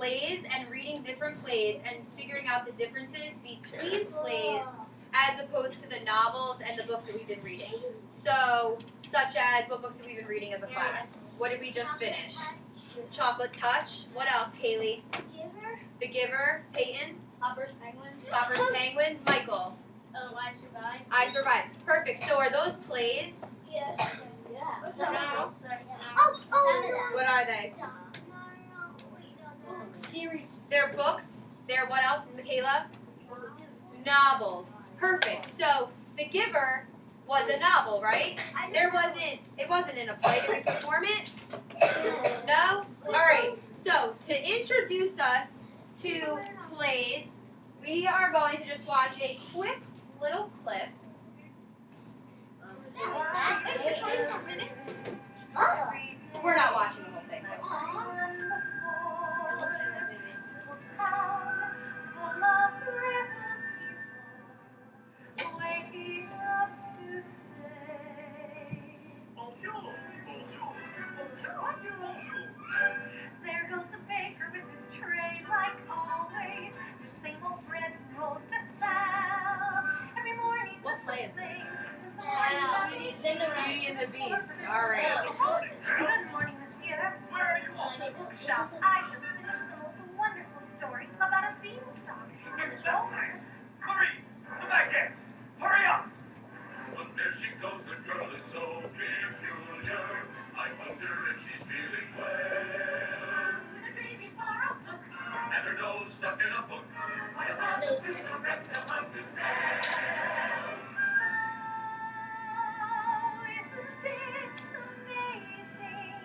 plays and reading different plays and figuring out the differences between plays as opposed to the novels and the books that we've been reading. So, such as, what books have we been reading as a class? What did we just finish? Chocolate Touch. What else, Haley? The Giver. Peyton? Popper's Penguins. Popper's Penguins. Michael? I Survived. I Survived. Perfect. So are those plays? Yes. Yeah. What are they? Series. They're books. They're what else, Michaela? Novels. Perfect. So The Giver was a novel, right? It wasn't in a play. Did we perform it? No? Alright, so to introduce us to plays, we are going to just watch a quick little clip. For 24 minutes? We're not watching the whole thing, though. There goes the baker with his tray, like always. The same old bread and rolls to sell. Every morning, What just play the is same. this? Since I'm Beauty and the Beast. Alright. Good morning, monsieur. Where are you At the bookshop. I just finished the most wonderful story about a beanstalk. And the That's nice. Marie, the baguettes. Hurry up. But there she goes, the girl is so peculiar. I wonder if she's feeling well. with a dreamy far off look. And her nose stuck in a book. What about Nose the stuck in a rest of us is Oh, isn't this amazing?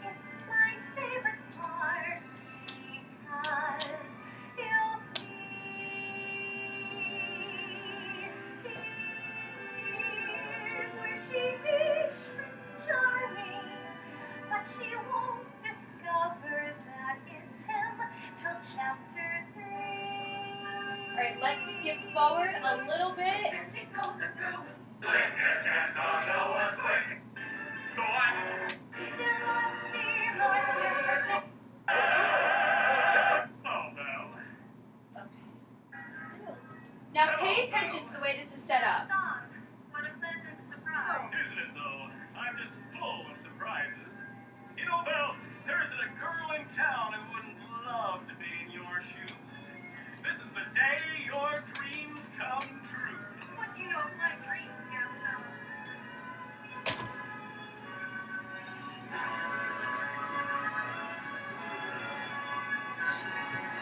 It's my favorite part because you'll see. Here's where she meets Prince Charming, but she won't discover that it's him till chapter 3. Alright, let's skip forward a little bit. There she goes, a girl who's Click, yes, I know what's quick. So I... there must be more than this for me. Oh, well. Now pay attention to the way this is set up. What a pleasant surprise. Isn't it, though? I'm just full of surprises. You know, Belle, there isn't a girl in town who wouldn't love to be in your shoes. This is the day your dreams come true. What do you know of my dreams, Gaston?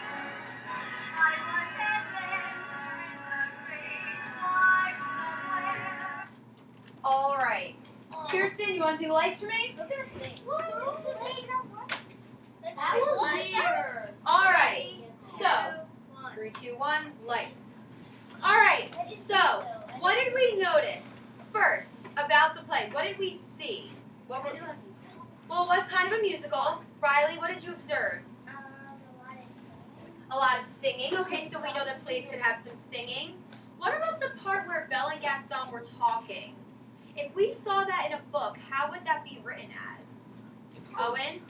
I was an adventure in the great wide somewhere. Alright. Kirsten, you want to do the lights for me? Look at her face. That was weird. Alright. So, 3, 2, 1, lights. Alright, so, what did we notice first about the play? What did we see? Well, it was kind of a musical. Riley, what did you observe? A lot of singing. Okay, so we know that plays could have some singing. What about the part where Belle and Gaston were talking? If we saw that in a book, how would that be written as? Owen?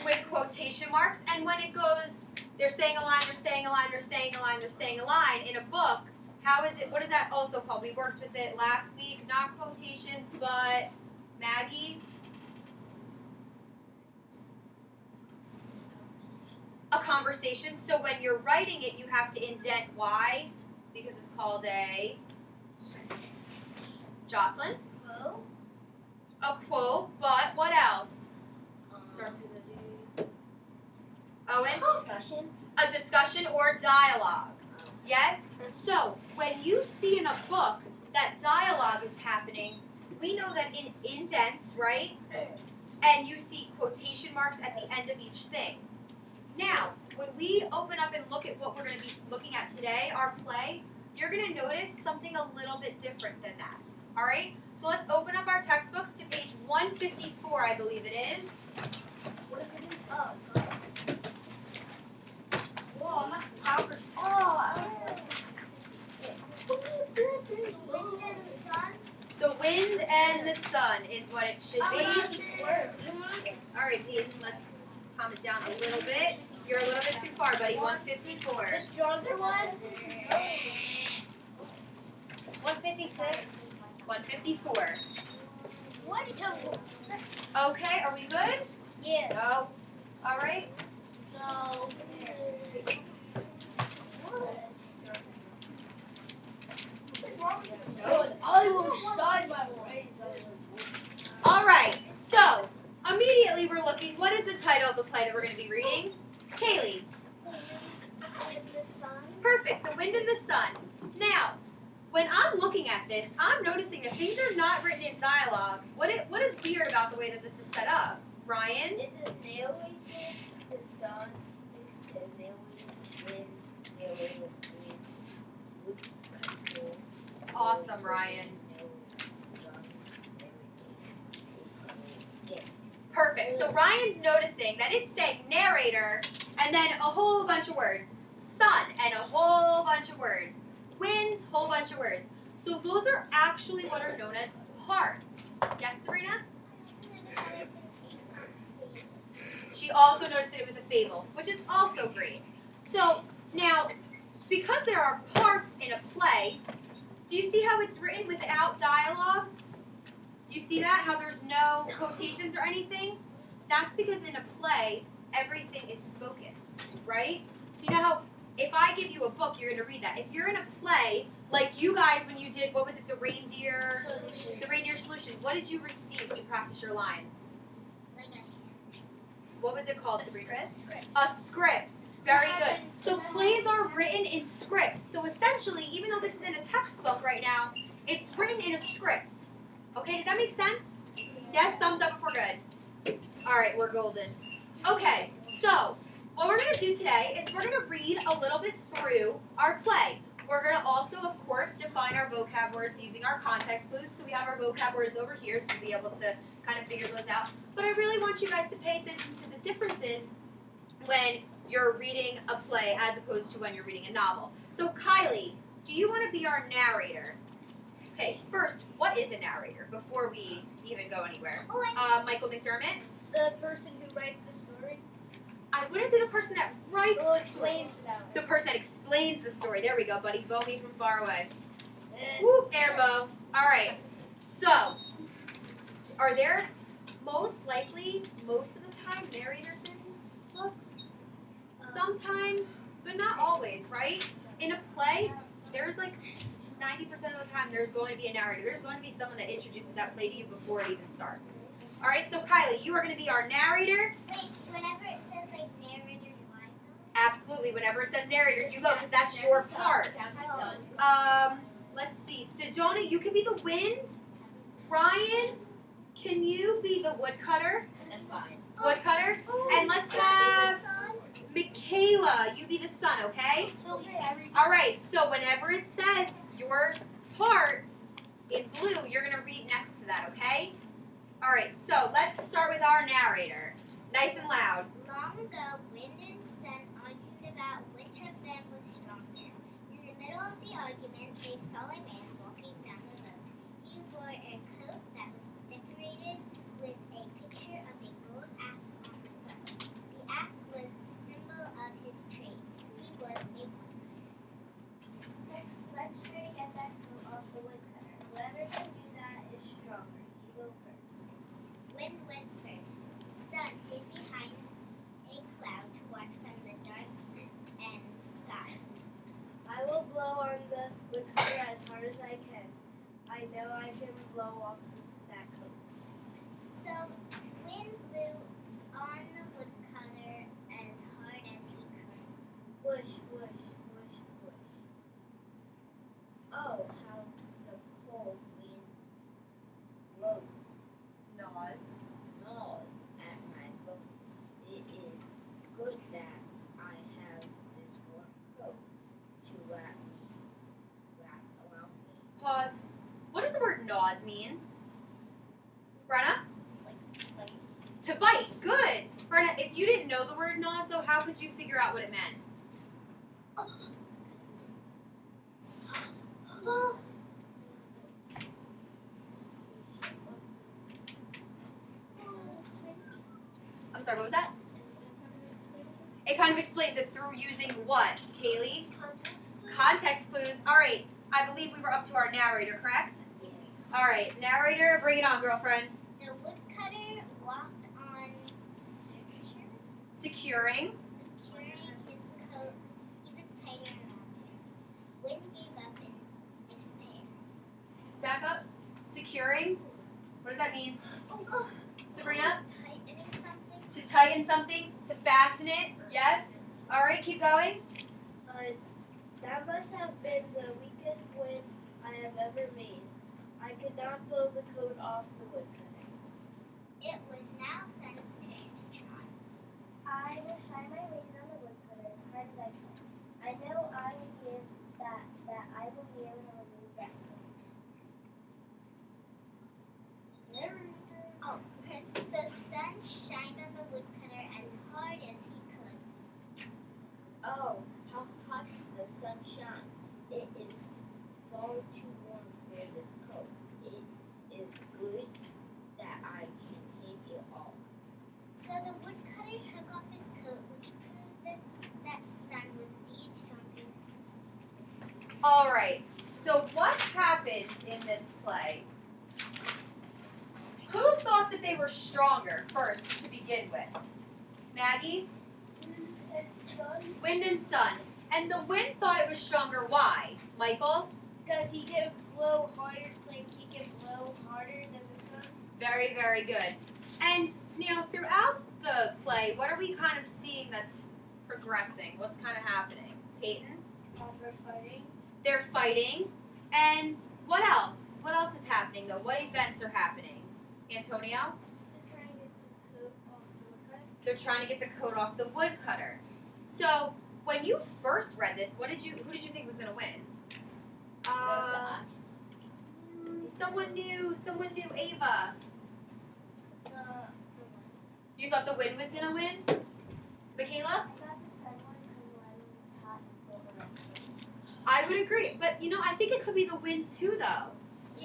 With quotation marks. And when it goes, they're saying a line, they're saying a line, they're saying a line, they're saying a line in a book, how is it, what is that also called? We worked with it last week, not quotations, but Maggie? A conversation. So when you're writing it, you have to indent why, because it's called a Jocelyn? A quote, but what else? Starts with a D. Owen? Discussion. A discussion or dialogue. Yes? So when you see in a book that dialogue is happening, we know that in indents, right? And you see quotation marks at the end of each thing. Now, when we open up and look at what we're going to be looking at today, our play, you're going to notice something a little bit different than that. All right? So let's open up our textbooks to page 154, I believe it is. What if it is? Oh, God. Whoa, not Popper's. Oh, The Wind and the Sun is what it should be. Word. All right, Peyton, let's calm it down a little bit. You're a little bit too far, buddy. 154. The stronger one. 156. 154. What? Okay, are we good? Yeah. No. All right. So. So I will shine my razors. All right. So immediately we're looking. What is the title of the play that we're going to be reading? Kaylee. Perfect. The Wind and the Sun. Now, when I'm looking at this, I'm noticing that things are not written in dialogue. What is weird about the way that this is set up, Ryan? It's a narrated, it's done, it's a narrated, Awesome, Ryan. Perfect. So Ryan's noticing that it's saying narrator and then a whole bunch of words. Sun and a whole bunch of words. Wind, whole bunch of words. So those are actually what are known as parts. Yes, Serena? She also noticed that it was a fable, which is also great. So now, because there are parts in a play, do you see how it's written without dialogue? Do you see that? How there's no quotations or anything? That's because in a play, everything is spoken, right? So you know how if I give you a book, you're going to read that. If you're in a play, like you guys when you did, what was it, the reindeer solutions, what did you receive to practice your lines? What was it called, Sabrina? A script. Very good. So plays are written in scripts. So essentially, even though this is in a textbook right now, it's written in a script. Okay, does that make sense? Yes, thumbs up if we're good. All right, we're golden. Okay, so what we're going to do today is we're going to read a little bit through our play. We're going to also, of course, define our vocab words using our context clues. So we have our vocab words over here, so you'll be able to kind of figure those out. But I really want you guys to pay attention to the differences when you're reading a play as opposed to when you're reading a novel. So Kylie, do you want to be our narrator? Okay, first, what is a narrator before we even go anywhere? Michael McDermott? The person who writes the story. I wouldn't say the person that writes Who the story. explains about it. The person that explains the story. There we go, buddy. Bow me from far away. Whoop, air bow. All right. So, are there most likely, most of the time, narrators in books? Sometimes, but not always, right? In a play, there's like 90% of the time there's going to be a narrator. There's going to be someone that introduces that play to you before it even starts. All right, so Kylie, you are going to be our narrator. Wait, whenever it says like narrator, do I go? Absolutely, whenever it says narrator, you go because that's your part. Let's see. Sedona, you can be the wind. Ryan, can you be the woodcutter? That's fine. Woodcutter. And let's have Michaela, you be the sun, okay? All right, so whenever it says your part in blue, you're going to read next to that, okay? All right, so let's start with our narrator. Nice and loud. Long ago, Wind and Sun argued about which of them was stronger. In the middle of the argument, they saw a man walking down the road. He wore a coat that was decorated with a picture of a gold axe on the front. The axe was the symbol of his trade. He was a woodcutter. Let's try to get that coat off the woodcutter. Whoever can do that is stronger. You go first. Wind went first. Sun hid behind a cloud to watch from the dark and sky. I will blow on the woodcutter as hard as I can. I know I can blow off that coat. So Wind blew on the woodcutter as hard as he could. Whoosh, whoosh, whoosh, whoosh. Oh, how the cold wind blows. Gnaws at my bones. It is good that I have this warm coat to wrap around me. Pause. What does the word gnaws mean? Brenna? Like To bite. Good. Brenna, if you didn't know the word gnaws, though, how could you figure out what it meant? that? It kind of explains it through using what, Kaylee? Context clues. All right. I believe we were up to our narrator, correct? Yes. All right, narrator, bring it on, girlfriend. The woodcutter walked on Securing. securing his coat even tighter around him. Wind gave up in despair. Back up. Securing. What does that mean? Sabrina? Tightening something. To tighten something, to fasten it. Yes. All right, keep going. That must have been the weakest wind I have ever made. I could not blow the coat off the woodcutter. It was now Sun's turn to try. I will shine my wings on the woodcutter as hard as I can. I know I will be able that I will be able to remove that coat. Oh, so Sun shined on the woodcutter as hard as he could. Oh, how hot the sun shines. It is far too warm for this coat. It is good that I can take it off. So the woodcutter took off his coat, which proved that Sun was indeed stronger. All right. So what happens in this play? Who thought that they were stronger first to begin with? Maggie? Wind and sun. And the wind thought it was stronger. Why? Michael? Because he can blow harder, like he can blow harder than the sun. Very, very good. And now throughout the play, what are we kind of seeing that's progressing? What's kind of happening? Peyton? They're fighting. They're fighting. And what else? What else is happening though? What events are happening? Antonio? They're trying to get the coat off the woodcutter. They're trying to get the coat off the woodcutter. So when you first read this, who did you think was gonna win? Someone knew Ava. You thought the wind was gonna win? Michaela? I thought the sun was because the weather was hot and cold around. I would agree. But you know, I think it could be the wind too though.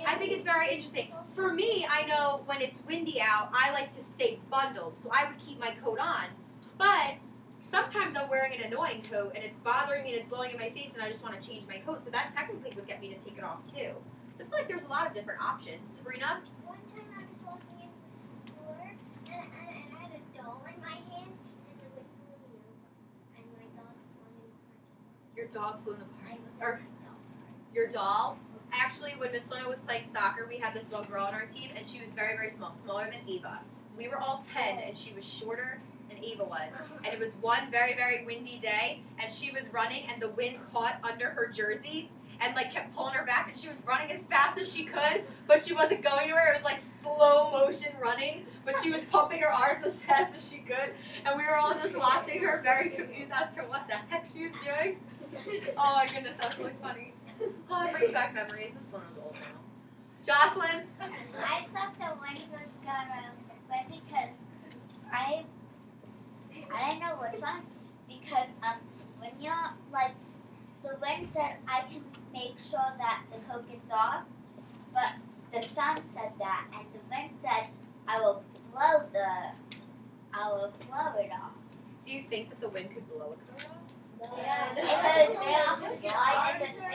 I think it's very interesting. For me, I know when it's windy out, I like to stay bundled, so I would keep my coat on. But sometimes I'm wearing an annoying coat and it's bothering me and it's blowing in my face and I just want to change my coat, so that technically would get me to take it off too. So I feel like there's a lot of different options. Sabrina? One time I was walking in the store and I had a doll in my hand and the wind blew me over and my dog flung in the parking Your dog flew in the lot. park. I Or said my dog, sorry. your doll? Actually, when Miss Luna was playing soccer, we had this one girl on our team and she was very, very small, smaller than Ava. We were all 10 and she was shorter than Ava was. And it was one very, very windy day and she was running and the wind caught under her jersey and like kept pulling her back and she was running as fast as she could, but she wasn't going anywhere. It was like slow motion running, but she was pumping her arms as fast as she could. And we were all just watching her very confused as to what the heck she was doing. Oh my goodness, that was really funny. Oh, it brings back memories. Miss Luna's old now. Jocelyn? I thought the wind was gonna win because I didn't know which one because when you're like the wind said I can make sure that the coat gets off, but the sun said that and the wind said I will blow it off. Do you think that the wind could blow a coat off? Yeah. It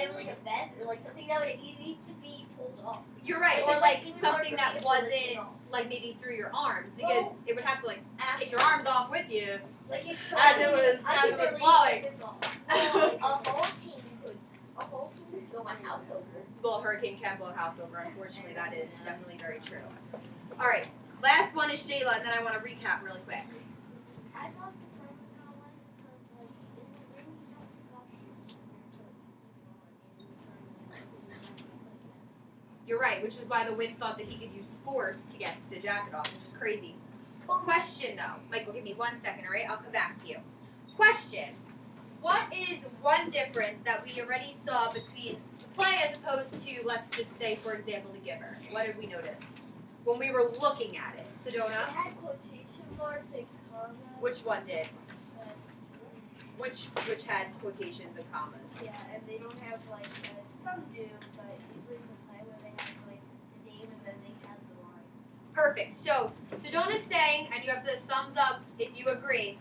was like a vest or like something that would easy to be pulled off. You're right, or like something that wasn't like maybe through your arms because it would have to like take your arms off with you Like it's as it was blowing. A whole team could go my house over. Well, hurricane can blow a house over. Unfortunately, that is definitely very true. All right, last one is Jayla, and then I want to recap really quick. I thought the sun was gonna win because like in the wind you don't take off shoes when you're in the sun. You're right, which is why the wind thought that he could use force to get the jacket off, which is crazy. Question though, Michael, give me 1 second, all right? I'll come back to you. Question: what is one difference that we already saw between the play as opposed to, let's just say, for example, The Giver? What did we notice when we were looking at it? They Sedona, had quotation marks and commas. which one did? Which had quotations and commas? Yeah, and they don't have like some do, but usually it's a play where they have like the name and then they have the line. Perfect. So Sedona's saying, and you have to thumbs up if you agree.